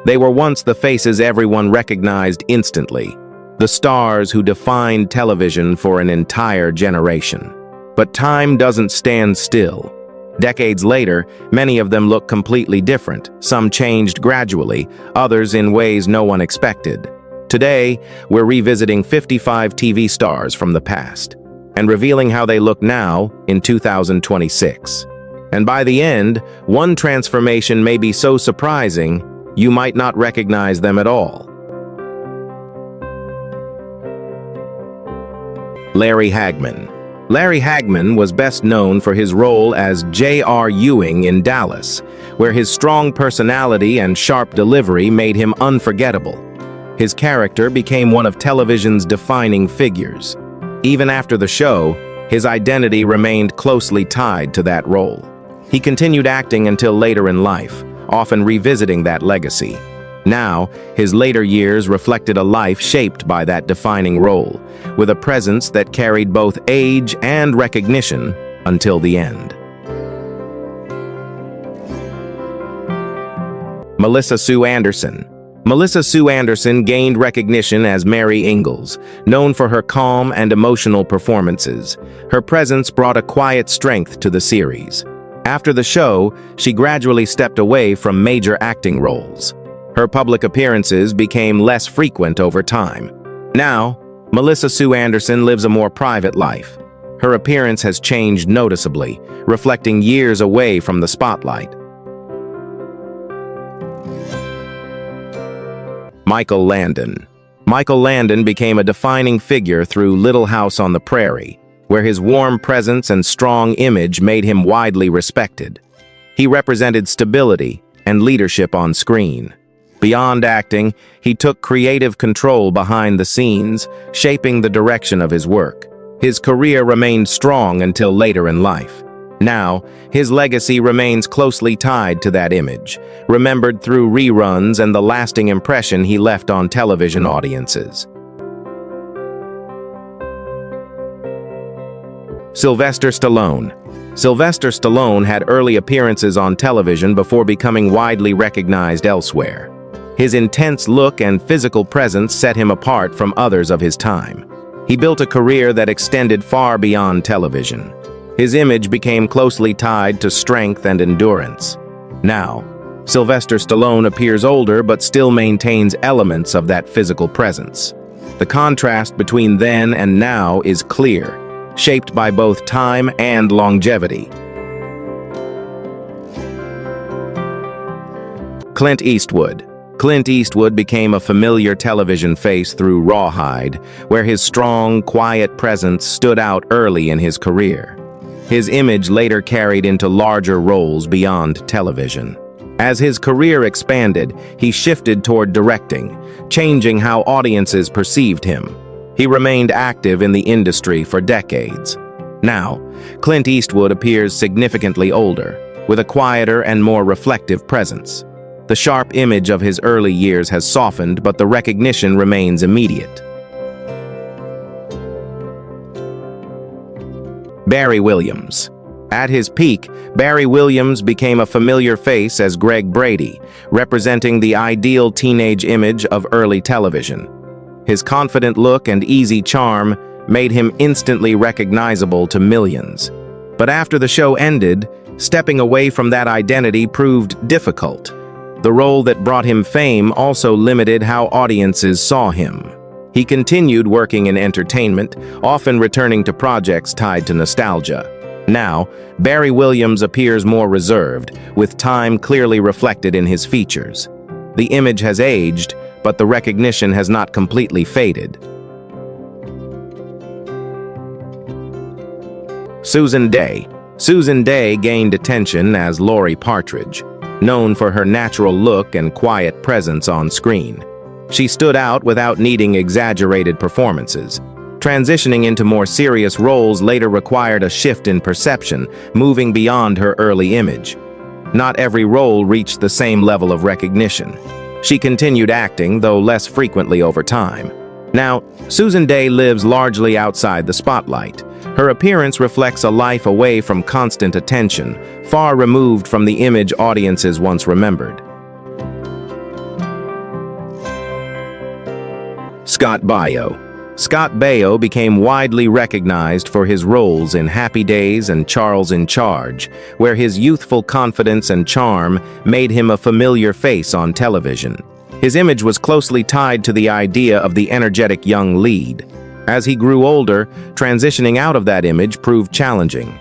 They were once the faces everyone recognized instantly, the stars who defined television for an entire generation. But time doesn't stand still. Decades later, many of them look completely different. Some changed gradually, others in ways no one expected. Today, we're revisiting 55 TV stars from the past and revealing how they look now in 2026. And by the end, one transformation may be so surprising, you might not recognize them at all. Larry Hagman. Larry Hagman was best known for his role as J.R. Ewing in Dallas, where his strong personality and sharp delivery made him unforgettable. His character became one of television's defining figures. Even after the show, his identity remained closely tied to that role. He continued acting until later in life, often revisiting that legacy. Now, his later years reflected a life shaped by that defining role, with a presence that carried both age and recognition until the end. Melissa Sue Anderson. Melissa Sue Anderson gained recognition as Mary Ingalls, known for her calm and emotional performances. Her presence brought a quiet strength to the series. After the show, she gradually stepped away from major acting roles. Her public appearances became less frequent over time. Now, Melissa Sue Anderson lives a more private life. Her appearance has changed noticeably, reflecting years away from the spotlight. Michael Landon. Michael Landon became a defining figure through Little House on the Prairie, where his warm presence and strong image made him widely respected. He represented stability and leadership on screen. Beyond acting, he took creative control behind the scenes, shaping the direction of his work. His career remained strong until later in life. Now, his legacy remains closely tied to that image, remembered through reruns and the lasting impression he left on television audiences. Sylvester Stallone. Sylvester Stallone had early appearances on television before becoming widely recognized elsewhere. His intense look and physical presence set him apart from others of his time. He built a career that extended far beyond television. His image became closely tied to strength and endurance. Now, Sylvester Stallone appears older but still maintains elements of that physical presence. The contrast between then and now is clear, shaped by both time and longevity. Clint Eastwood. Clint Eastwood became a familiar television face through Rawhide, where his strong, quiet presence stood out early in his career. His image later carried into larger roles beyond television. As his career expanded, he shifted toward directing, changing how audiences perceived him. He remained active in the industry for decades. Now, Clint Eastwood appears significantly older, with a quieter and more reflective presence. The sharp image of his early years has softened, but the recognition remains immediate. Barry Williams. At his peak, Barry Williams became a familiar face as Greg Brady, representing the ideal teenage image of early television. His confident look and easy charm made him instantly recognizable to millions. But after the show ended, stepping away from that identity proved difficult. The role that brought him fame also limited how audiences saw him. He continued working in entertainment, often returning to projects tied to nostalgia. Now, Barry Williams appears more reserved, with time clearly reflected in his features. The image has aged, but the recognition has not completely faded. Susan Dey. Susan Dey gained attention as Laurie Partridge, known for her natural look and quiet presence on screen. She stood out without needing exaggerated performances. Transitioning into more serious roles later required a shift in perception, moving beyond her early image. Not every role reached the same level of recognition. She continued acting, though less frequently over time. Now, Susan Dey lives largely outside the spotlight. Her appearance reflects a life away from constant attention, far removed from the image audiences once remembered. Scott Baio. Scott Baio became widely recognized for his roles in Happy Days and Charles in Charge, where his youthful confidence and charm made him a familiar face on television. His image was closely tied to the idea of the energetic young lead. As he grew older, transitioning out of that image proved challenging.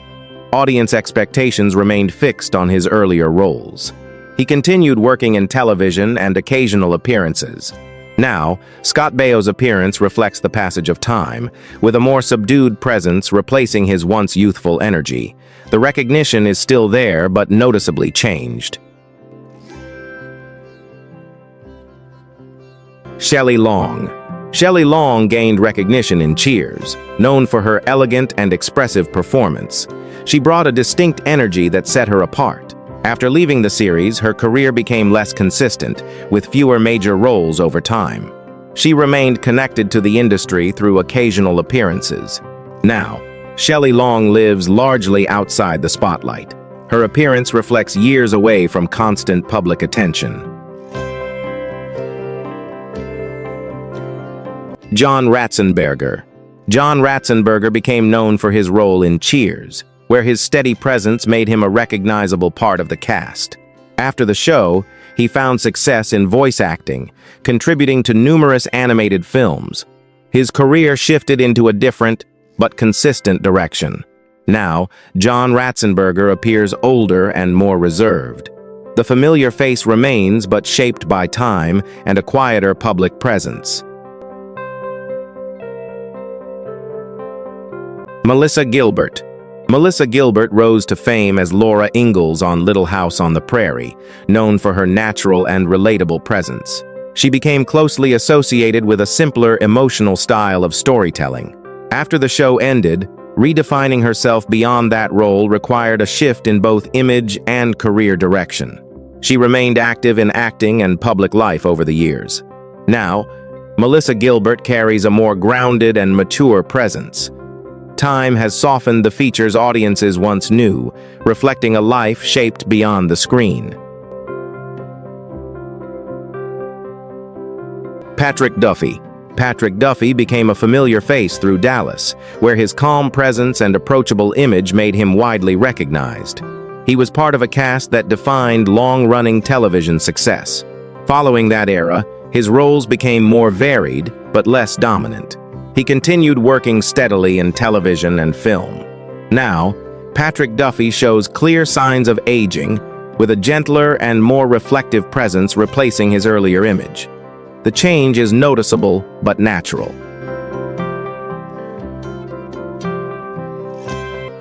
Audience expectations remained fixed on his earlier roles. He continued working in television and occasional appearances. Now, Scott Baio's appearance reflects the passage of time, with a more subdued presence replacing his once youthful energy. The recognition is still there, but noticeably changed. Shelley Long. Shelley Long gained recognition in Cheers, known for her elegant and expressive performance. She brought a distinct energy that set her apart. After leaving the series, her career became less consistent, with fewer major roles over time. She remained connected to the industry through occasional appearances. Now, Shelley Long lives largely outside the spotlight. Her appearance reflects years away from constant public attention. John Ratzenberger. John Ratzenberger became known for his role in Cheers, where his steady presence made him a recognizable part of the cast. After the show, he found success in voice acting, contributing to numerous animated films. His career shifted into a different, but consistent direction. Now, John Ratzenberger appears older and more reserved. The familiar face remains, but shaped by time and a quieter public presence. Melissa Gilbert. Melissa Gilbert rose to fame as Laura Ingalls on Little House on the Prairie, known for her natural and relatable presence. She became closely associated with a simpler, emotional style of storytelling. After the show ended, redefining herself beyond that role required a shift in both image and career direction. She remained active in acting and public life over the years. Now, Melissa Gilbert carries a more grounded and mature presence. Time has softened the features audiences once knew, reflecting a life shaped beyond the screen. Patrick Duffy. Patrick Duffy became a familiar face through Dallas, where his calm presence and approachable image made him widely recognized. He was part of a cast that defined long-running television success. Following that era, his roles became more varied, but less dominant. He continued working steadily in television and film. Now, Patrick Duffy shows clear signs of aging, with a gentler and more reflective presence replacing his earlier image. The change is noticeable but natural.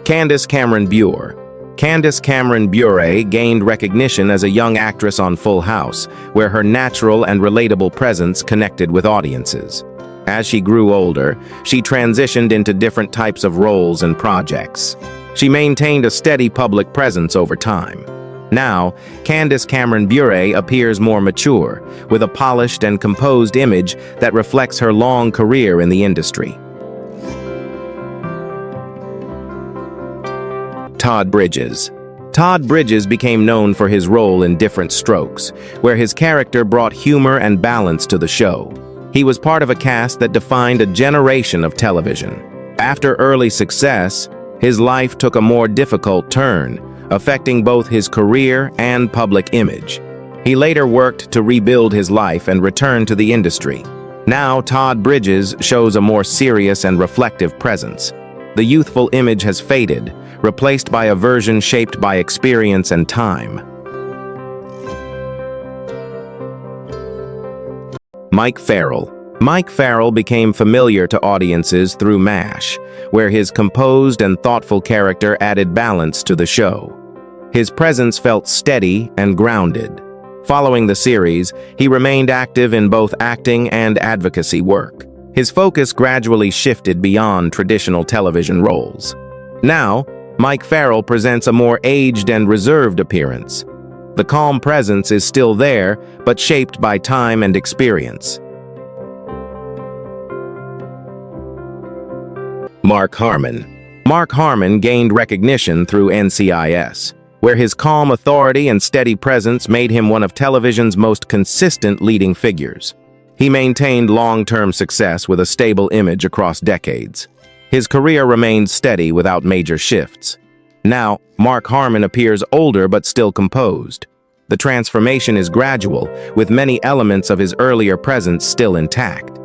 Candace Cameron Bure. Candace Cameron Bure gained recognition as a young actress on Full House, where her natural and relatable presence connected with audiences. As she grew older, she transitioned into different types of roles and projects. She maintained a steady public presence over time. Now, Candace Cameron Bure appears more mature, with a polished and composed image that reflects her long career in the industry. Todd Bridges. Todd Bridges became known for his role in Different Strokes, where his character brought humor and balance to the show. He was part of a cast that defined a generation of television. After early success, his life took a more difficult turn, affecting both his career and public image. He later worked to rebuild his life and return to the industry. Now, Todd Bridges shows a more serious and reflective presence. The youthful image has faded, replaced by a version shaped by experience and time. Mike Farrell. Mike Farrell became familiar to audiences through MASH, where his composed and thoughtful character added balance to the show. His presence felt steady and grounded. Following the series, he remained active in both acting and advocacy work. His focus gradually shifted beyond traditional television roles. Now, Mike Farrell presents a more aged and reserved appearance. The calm presence is still there, but shaped by time and experience. Mark Harmon. Mark Harmon gained recognition through NCIS, where his calm authority and steady presence made him one of television's most consistent leading figures. He maintained long-term success with a stable image across decades. His career remained steady without major shifts. Now, Mark Harmon appears older but still composed. The transformation is gradual, with many elements of his earlier presence still intact.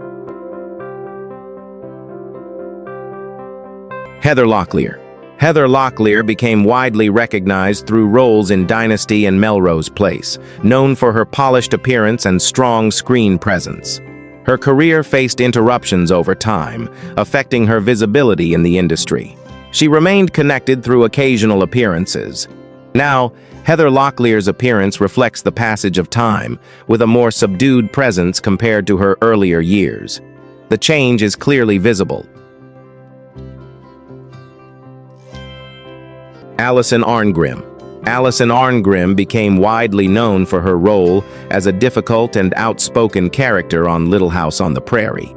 Heather Locklear. Heather Locklear became widely recognized through roles in Dynasty and Melrose Place, known for her polished appearance and strong screen presence. Her career faced interruptions over time, affecting her visibility in the industry. She remained connected through occasional appearances. Now, Heather Locklear's appearance reflects the passage of time, with a more subdued presence compared to her earlier years. The change is clearly visible. Alison Arngrim. Alison Arngrim became widely known for her role as a difficult and outspoken character on Little House on the Prairie.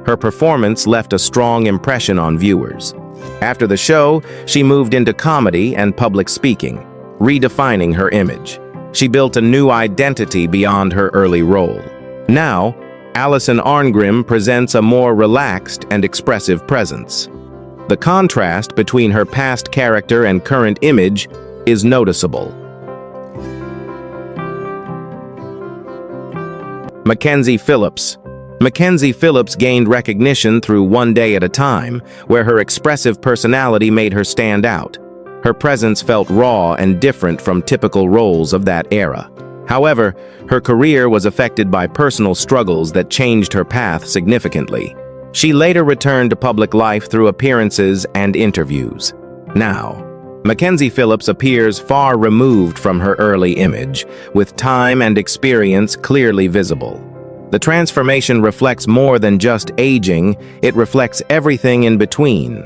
Her performance left a strong impression on viewers. After the show, she moved into comedy and public speaking, redefining her image. She built a new identity beyond her early role. Now, Alison Arngrim presents a more relaxed and expressive presence. The contrast between her past character and current image is noticeable. Mackenzie Phillips. Mackenzie Phillips gained recognition through One Day at a Time, where her expressive personality made her stand out. Her presence felt raw and different from typical roles of that era. However, her career was affected by personal struggles that changed her path significantly. She later returned to public life through appearances and interviews. Now, Mackenzie Phillips appears far removed from her early image, with time and experience clearly visible. The transformation reflects more than just aging, it reflects everything in between.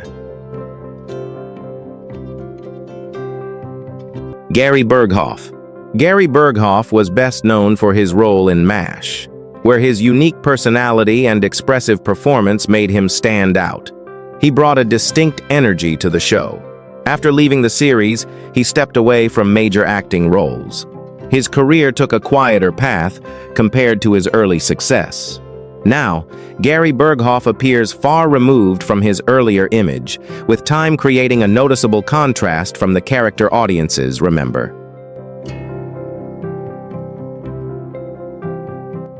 Gary Berghoff. Gary Berghoff was best known for his role in MASH, where his unique personality and expressive performance made him stand out. He brought a distinct energy to the show. After leaving the series, he stepped away from major acting roles. His career took a quieter path compared to his early success. Now, Gary Berghoff appears far removed from his earlier image, with time creating a noticeable contrast from the character audiences remember.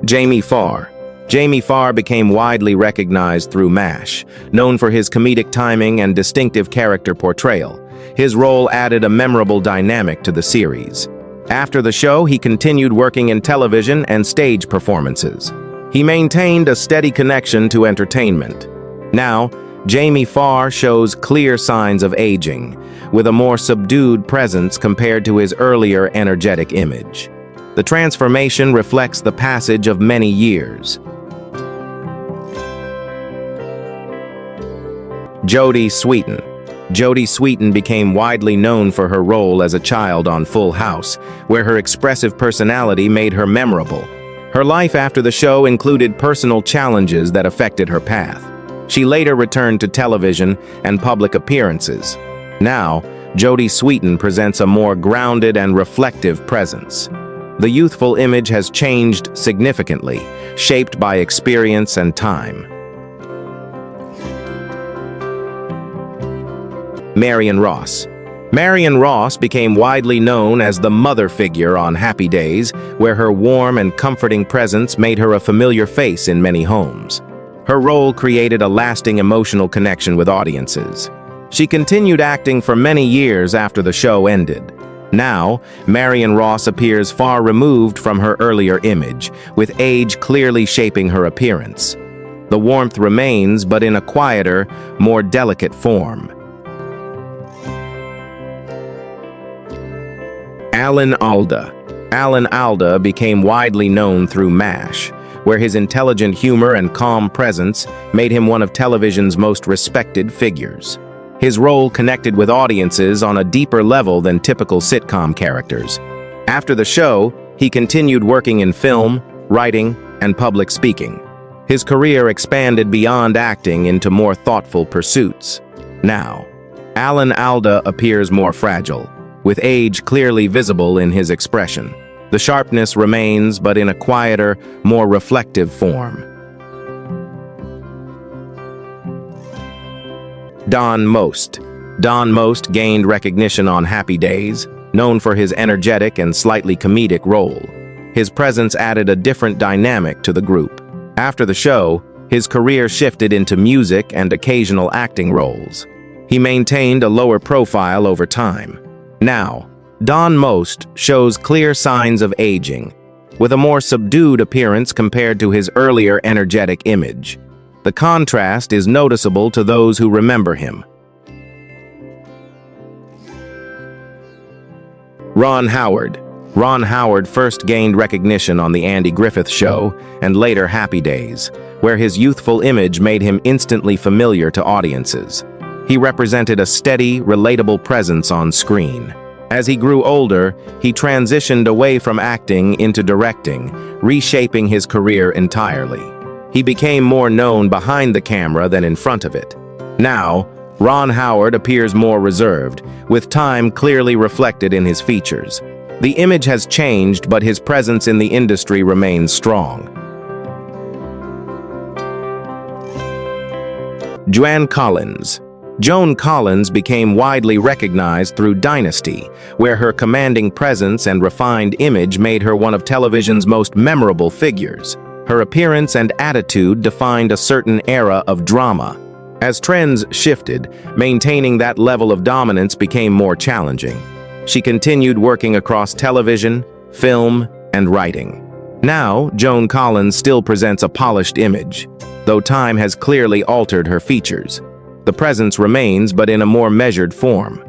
Jamie Farr. Jamie Farr became widely recognized through MASH, known for his comedic timing and distinctive character portrayal. His role added a memorable dynamic to the series. After the show, he continued working in television and stage performances. He maintained a steady connection to entertainment. Now, Jamie Farr shows clear signs of aging, with a more subdued presence compared to his earlier energetic image. The transformation reflects the passage of many years. Jodie Sweetin. Jodie Sweetin became widely known for her role as a child on Full House, where her expressive personality made her memorable. Her life after the show included personal challenges that affected her path. She later returned to television and public appearances. Now, Jodie Sweetin presents a more grounded and reflective presence. The youthful image has changed significantly, shaped by experience and time. Marion Ross. Marion Ross became widely known as the mother figure on Happy Days, where her warm and comforting presence made her a familiar face in many homes. Her role created a lasting emotional connection with audiences. She continued acting for many years after the show ended. Now, Marion Ross appears far removed from her earlier image, with age clearly shaping her appearance. The warmth remains, but in a quieter, more delicate form. Alan Alda. Alan Alda became widely known through MASH, where his intelligent humor and calm presence made him one of television's most respected figures. His role connected with audiences on a deeper level than typical sitcom characters. After the show, he continued working in film, writing, and public speaking. His career expanded beyond acting into more thoughtful pursuits. Now, Alan Alda appears more fragile, with age clearly visible in his expression. The sharpness remains, but in a quieter, more reflective form. Don Most. Don Most gained recognition on Happy Days, known for his energetic and slightly comedic role. His presence added a different dynamic to the group. After the show, his career shifted into music and occasional acting roles. He maintained a lower profile over time. Now, Don Most shows clear signs of aging, with a more subdued appearance compared to his earlier energetic image. The contrast is noticeable to those who remember him. Ron Howard. Ron Howard first gained recognition on The Andy Griffith Show and later Happy Days, where his youthful image made him instantly familiar to audiences. He represented a steady, relatable presence on screen. As he grew older, he transitioned away from acting into directing, reshaping his career entirely. He became more known behind the camera than in front of it. Now, Ron Howard appears more reserved, with time clearly reflected in his features. The image has changed, but his presence in the industry remains strong. Joan Collins. Joan Collins became widely recognized through Dynasty, where her commanding presence and refined image made her one of television's most memorable figures. Her appearance and attitude defined a certain era of drama. As trends shifted, maintaining that level of dominance became more challenging. She continued working across television, film, and writing. Now, Joan Collins still presents a polished image, though time has clearly altered her features. The presence remains, but in a more measured form.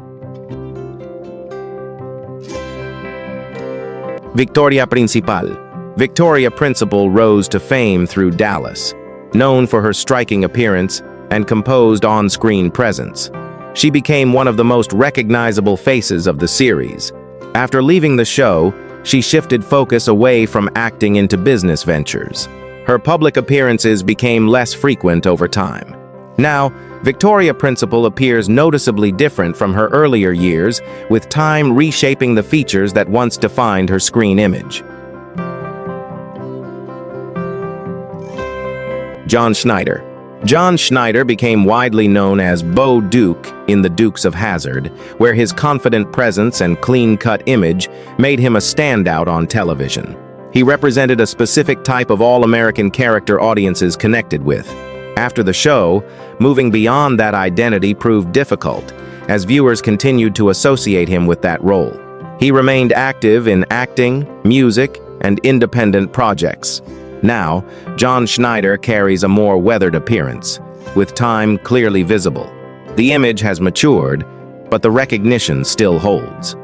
Victoria Principal. Victoria Principal rose to fame through Dallas, known for her striking appearance and composed on-screen presence. She became one of the most recognizable faces of the series. After leaving the show, she shifted focus away from acting into business ventures. Her public appearances became less frequent over time. Now, Victoria Principal appears noticeably different from her earlier years, with time reshaping the features that once defined her screen image. John Schneider. John Schneider became widely known as Bo Duke in The Dukes of Hazzard, where his confident presence and clean-cut image made him a standout on television. He represented a specific type of all-American character audiences connected with. After the show, moving beyond that identity proved difficult, as viewers continued to associate him with that role. He remained active in acting, music, and independent projects. Now, John Schneider carries a more weathered appearance, with time clearly visible. The image has matured, but the recognition still holds.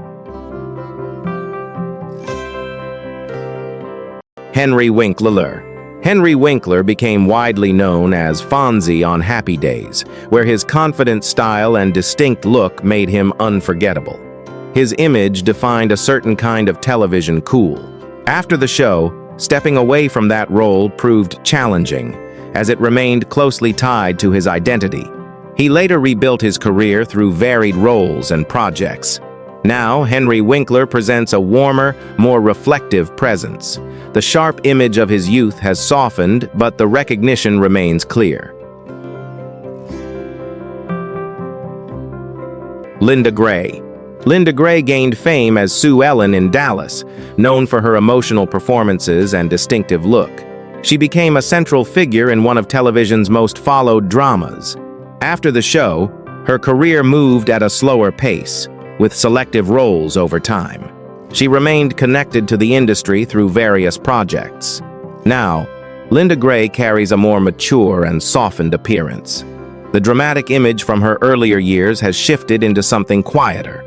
Henry Winkler. Henry Winkler became widely known as Fonzie on Happy Days, where his confident style and distinct look made him unforgettable. His image defined a certain kind of television cool. After the show, stepping away from that role proved challenging, as it remained closely tied to his identity. He later rebuilt his career through varied roles and projects. Now, Henry Winkler presents a warmer, more reflective presence. The sharp image of his youth has softened, but the recognition remains clear. Linda Gray. Linda Gray gained fame as Sue Ellen in Dallas, known for her emotional performances and distinctive look. She became a central figure in one of television's most followed dramas. After the show, her career moved at a slower pace, with selective roles over time. She remained connected to the industry through various projects. Now, Linda Gray carries a more mature and softened appearance. The dramatic image from her earlier years has shifted into something quieter.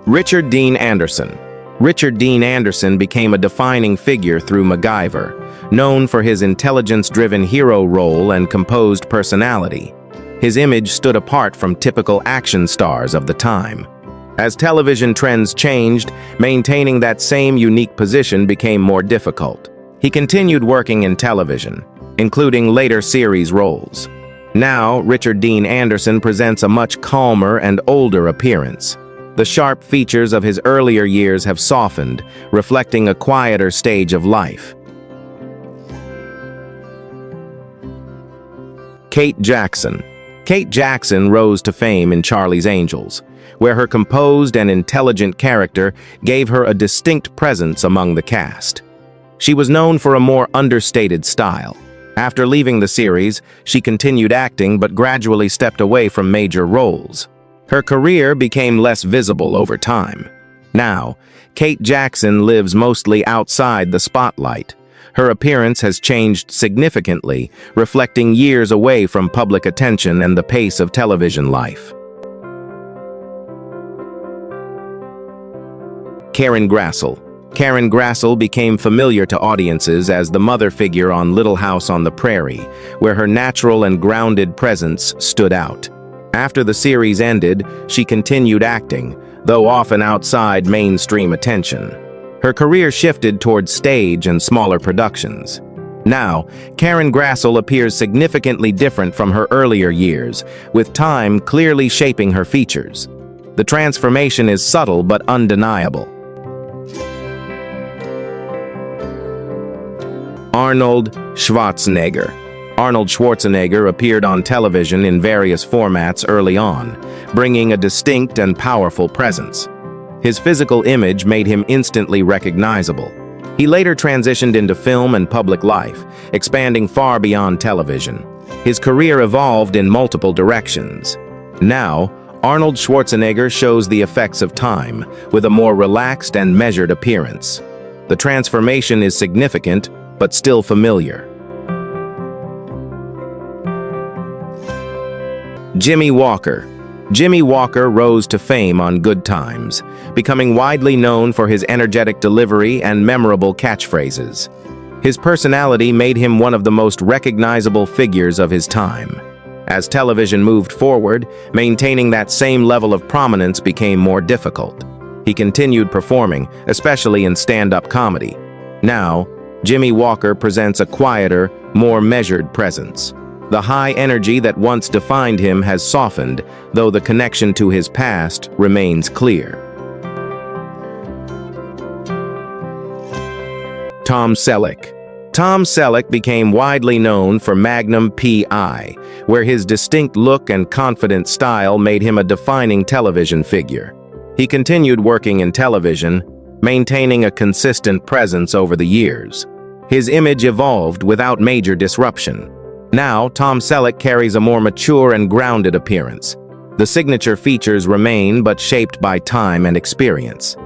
Richard Dean Anderson. Richard Dean Anderson became a defining figure through MacGyver, known for his intelligence-driven hero role and composed personality. His image stood apart from typical action stars of the time. As television trends changed, maintaining that same unique position became more difficult. He continued working in television, including later series roles. Now, Richard Dean Anderson presents a much calmer and older appearance. The sharp features of his earlier years have softened, reflecting a quieter stage of life. Kate Jackson. Kate Jackson rose to fame in Charlie's Angels, where her composed and intelligent character gave her a distinct presence among the cast. She was known for a more understated style. After leaving the series, she continued acting but gradually stepped away from major roles. Her career became less visible over time. Now, Kate Jackson lives mostly outside the spotlight. Her appearance has changed significantly, reflecting years away from public attention and the pace of television life. Karen Grassel. Karen Grassel became familiar to audiences as the mother figure on Little House on the Prairie, where her natural and grounded presence stood out. After the series ended, she continued acting, though often outside mainstream attention. Her career shifted towards stage and smaller productions. Now, Karen Grassel appears significantly different from her earlier years, with time clearly shaping her features. The transformation is subtle but undeniable. Arnold Schwarzenegger. Arnold Schwarzenegger appeared on television in various formats early on, bringing a distinct and powerful presence. His physical image made him instantly recognizable. He later transitioned into film and public life, expanding far beyond television. His career evolved in multiple directions. Now, Arnold Schwarzenegger shows the effects of time, with a more relaxed and measured appearance. The transformation is significant, but still familiar. Jimmy Walker. Jimmy Walker rose to fame on Good Times, becoming widely known for his energetic delivery and memorable catchphrases. His personality made him one of the most recognizable figures of his time. As television moved forward, maintaining that same level of prominence became more difficult. He continued performing, especially in stand-up comedy. Now, Jimmy Walker presents a quieter, more measured presence. The high energy that once defined him has softened, though the connection to his past remains clear. Tom Selleck. Tom Selleck became widely known for Magnum P.I., where his distinct look and confident style made him a defining television figure. He continued working in television, maintaining a consistent presence over the years. His image evolved without major disruption. Now, Tom Selleck carries a more mature and grounded appearance. The signature features remain but shaped by time and experience.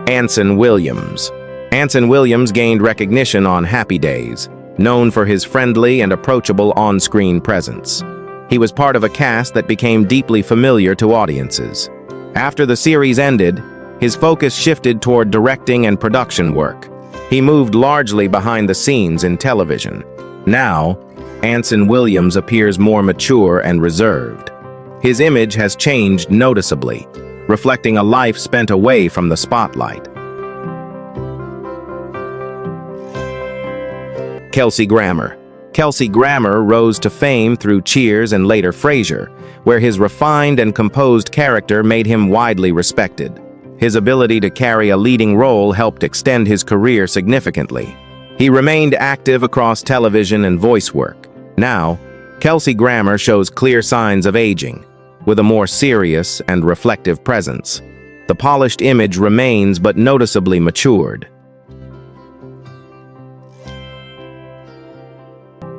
Anson Williams. Anson Williams gained recognition on Happy Days, known for his friendly and approachable on-screen presence. He was part of a cast that became deeply familiar to audiences. After the series ended, his focus shifted toward directing and production work. He moved largely behind the scenes in television. Now, Anson Williams appears more mature and reserved. His image has changed noticeably, reflecting a life spent away from the spotlight. Kelsey Grammer. Kelsey Grammer rose to fame through Cheers and later Frasier, where his refined and composed character made him widely respected. His ability to carry a leading role helped extend his career significantly. He remained active across television and voice work. Now, Kelsey Grammer shows clear signs of aging, with a more serious and reflective presence. The polished image remains but noticeably matured.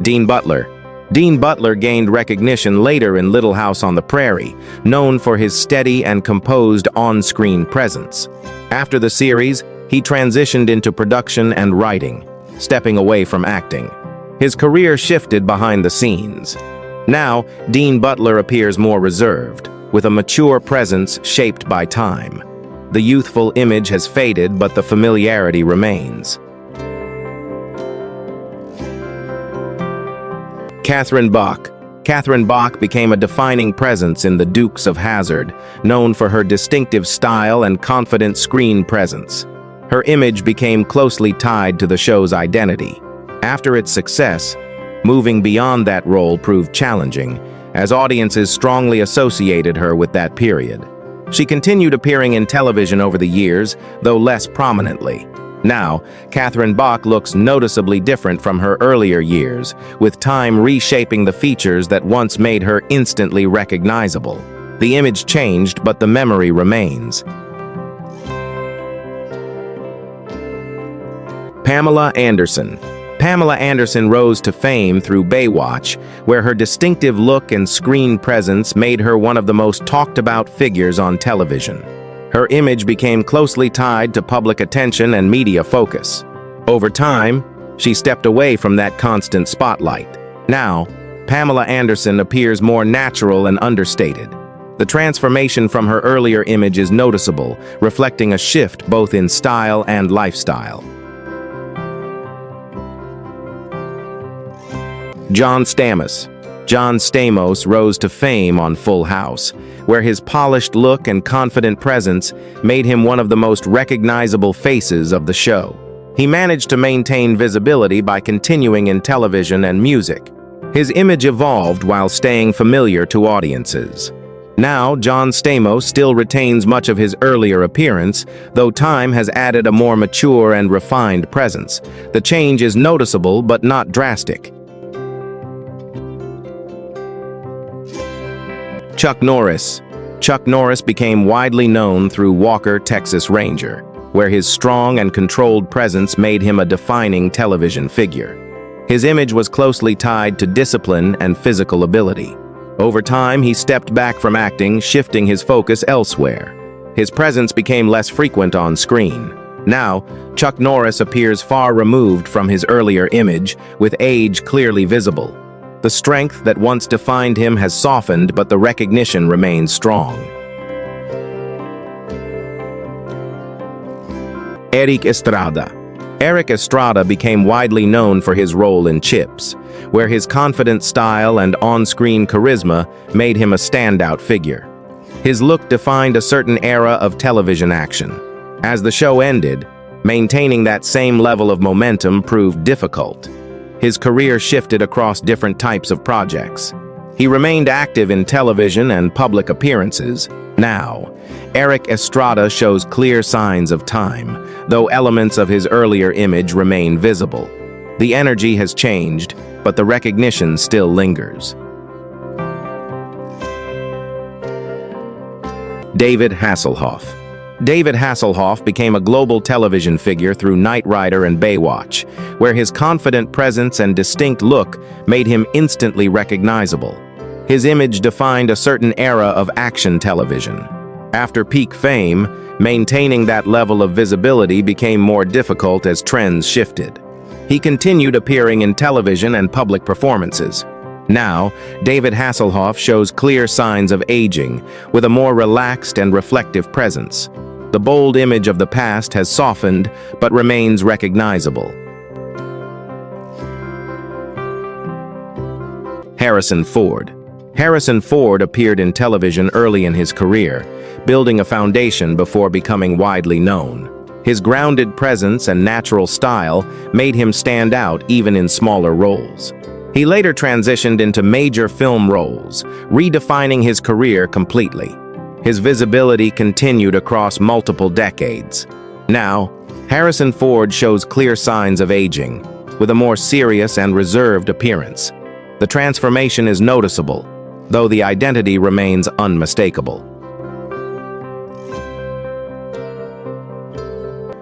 Dean Butler. Dean Butler gained recognition later in Little House on the Prairie, known for his steady and composed on-screen presence. After the series, he transitioned into production and writing, stepping away from acting. His career shifted behind the scenes. Now, Dean Butler appears more reserved, with a mature presence shaped by time. The youthful image has faded, but the familiarity remains. Catherine Bach. Catherine Bach became a defining presence in The Dukes of Hazzard, known for her distinctive style and confident screen presence. Her image became closely tied to the show's identity. After its success, moving beyond that role proved challenging, as audiences strongly associated her with that period. She continued appearing in television over the years, though less prominently. Now, Catherine Bach looks noticeably different from her earlier years, with time reshaping the features that once made her instantly recognizable. The image changed, but the memory remains. Pamela Anderson. Pamela Anderson rose to fame through Baywatch, where her distinctive look and screen presence made her one of the most talked-about figures on television. Her image became closely tied to public attention and media focus. Over time, she stepped away from that constant spotlight. Now, Pamela Anderson appears more natural and understated. The transformation from her earlier image is noticeable, reflecting a shift both in style and lifestyle. John Stamos. John Stamos rose to fame on Full House, where his polished look and confident presence made him one of the most recognizable faces of the show. He managed to maintain visibility by continuing in television and music. His image evolved while staying familiar to audiences. Now, John Stamos still retains much of his earlier appearance, though time has added a more mature and refined presence. The change is noticeable but not drastic. Chuck Norris. Chuck Norris became widely known through Walker, Texas Ranger, where his strong and controlled presence made him a defining television figure. His image was closely tied to discipline and physical ability. Over time, he stepped back from acting, shifting his focus elsewhere. His presence became less frequent on screen. Now, Chuck Norris appears far removed from his earlier image, with age clearly visible. The strength that once defined him has softened, but the recognition remains strong. Erik Estrada. Erik Estrada became widely known for his role in Chips, where his confident style and on-screen charisma made him a standout figure. His look defined a certain era of television action. As the show ended, maintaining that same level of momentum proved difficult. His career shifted across different types of projects. He remained active in television and public appearances. Now, Erik Estrada shows clear signs of time, though elements of his earlier image remain visible. The energy has changed, but the recognition still lingers. David Hasselhoff. David Hasselhoff became a global television figure through Knight Rider and Baywatch, where his confident presence and distinct look made him instantly recognizable. His image defined a certain era of action television. After peak fame, maintaining that level of visibility became more difficult as trends shifted. He continued appearing in television and public performances. Now, David Hasselhoff shows clear signs of aging, with a more relaxed and reflective presence. The bold image of the past has softened, but remains recognizable. Harrison Ford. Harrison Ford appeared in television early in his career, building a foundation before becoming widely known. His grounded presence and natural style made him stand out even in smaller roles. He later transitioned into major film roles, redefining his career completely. His visibility continued across multiple decades. Now, Harrison Ford shows clear signs of aging, with a more serious and reserved appearance. The transformation is noticeable, though the identity remains unmistakable.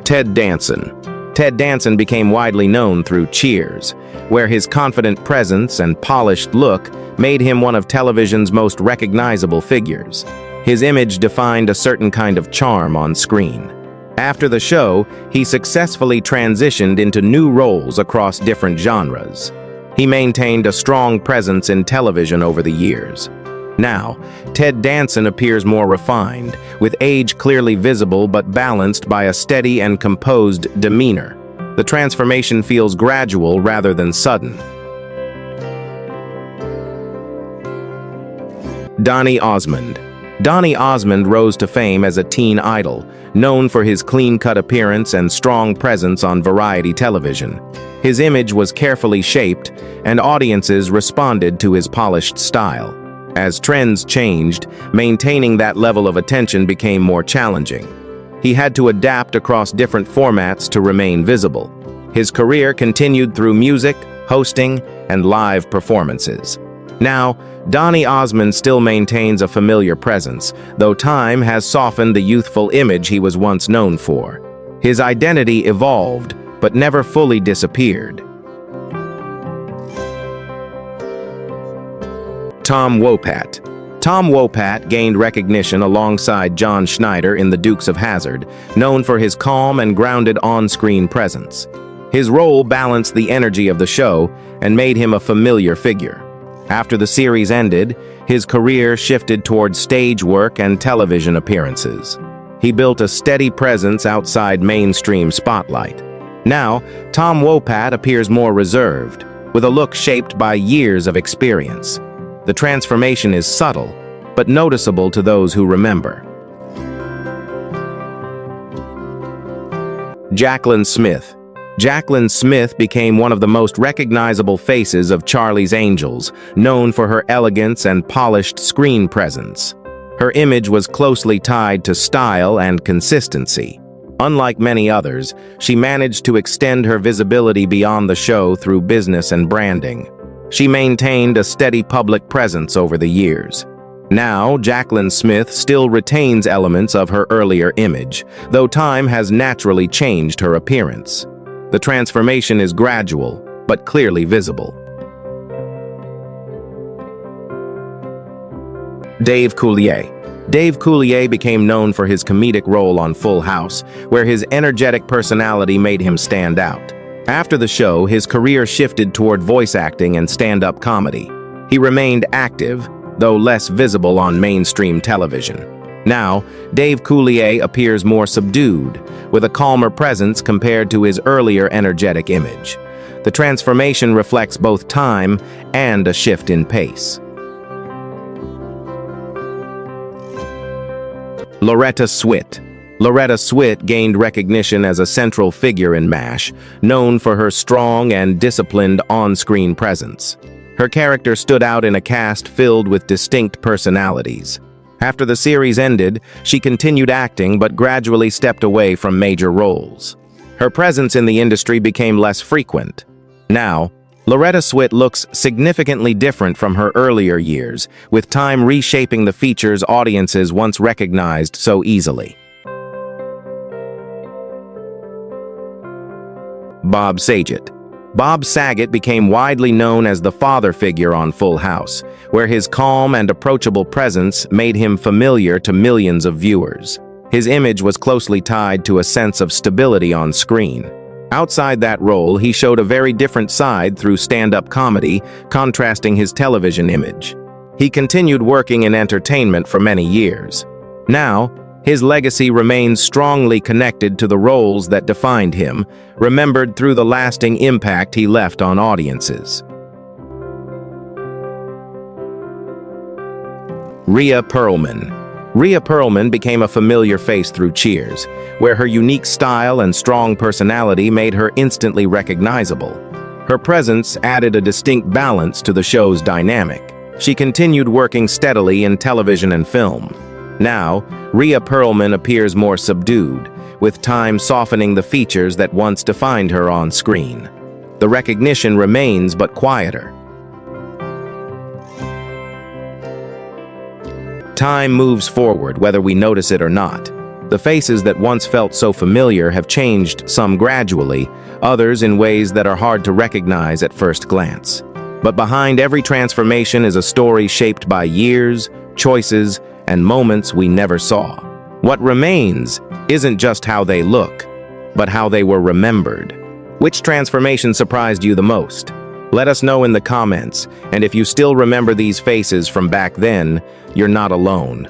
Ted Danson. Ted Danson became widely known through Cheers, where his confident presence and polished look made him one of television's most recognizable figures. His image defined a certain kind of charm on screen. After the show, he successfully transitioned into new roles across different genres. He maintained a strong presence in television over the years. Now, Ted Danson appears more refined, with age clearly visible but balanced by a steady and composed demeanor. The transformation feels gradual rather than sudden. Donny Osmond. Donny Osmond rose to fame as a teen idol, known for his clean-cut appearance and strong presence on variety television. His image was carefully shaped, and audiences responded to his polished style. As trends changed, maintaining that level of attention became more challenging. He had to adapt across different formats to remain visible. His career continued through music, hosting, and live performances. Now, Donny Osmond still maintains a familiar presence, though time has softened the youthful image he was once known for. His identity evolved, but never fully disappeared. Tom Wopat. Tom Wopat gained recognition alongside John Schneider in The Dukes of Hazzard, known for his calm and grounded on-screen presence. His role balanced the energy of the show and made him a familiar figure. After the series ended, his career shifted towards stage work and television appearances. He built a steady presence outside mainstream spotlight. Now, Tom Wopat appears more reserved, with a look shaped by years of experience. The transformation is subtle, but noticeable to those who remember. Jaclyn Smith. Jaclyn Smith became one of the most recognizable faces of Charlie's Angels, known for her elegance and polished screen presence. Her image was closely tied to style and consistency. Unlike many others, she managed to extend her visibility beyond the show through business and branding. She maintained a steady public presence over the years. Now, Jaclyn Smith still retains elements of her earlier image, though time has naturally changed her appearance. The transformation is gradual, but clearly visible. Dave Coulier. Dave Coulier became known for his comedic role on Full House, where his energetic personality made him stand out. After the show, his career shifted toward voice acting and stand-up comedy. He remained active, though less visible on mainstream television. Now, Dave Coulier appears more subdued, with a calmer presence compared to his earlier energetic image. The transformation reflects both time and a shift in pace. Loretta Swit. Loretta Swit gained recognition as a central figure in MASH, known for her strong and disciplined on-screen presence. Her character stood out in a cast filled with distinct personalities. After the series ended, she continued acting but gradually stepped away from major roles. Her presence in the industry became less frequent. Now, Loretta Swit looks significantly different from her earlier years, with time reshaping the features audiences once recognized so easily. Bob Saget. Bob Saget became widely known as the father figure on Full House, where his calm and approachable presence made him familiar to millions of viewers. His image was closely tied to a sense of stability on screen. Outside that role, he showed a very different side through stand-up comedy, contrasting his television image. He continued working in entertainment for many years. Now, his legacy remains strongly connected to the roles that defined him, remembered through the lasting impact he left on audiences. Rhea Perlman. Rhea Perlman became a familiar face through Cheers, where her unique style and strong personality made her instantly recognizable. Her presence added a distinct balance to the show's dynamic. She continued working steadily in television and film. Now, Rhea Perlman appears more subdued, with time softening the features that once defined her on screen. The recognition remains but quieter. Time moves forward whether we notice it or not. The faces that once felt so familiar have changed, some gradually, others in ways that are hard to recognize at first glance. But behind every transformation is a story shaped by years, choices, and moments we never saw. What remains isn't just how they look, but how they were remembered. Which transformation surprised you the most? Let us know in the comments, and if you still remember these faces from back then, you're not alone.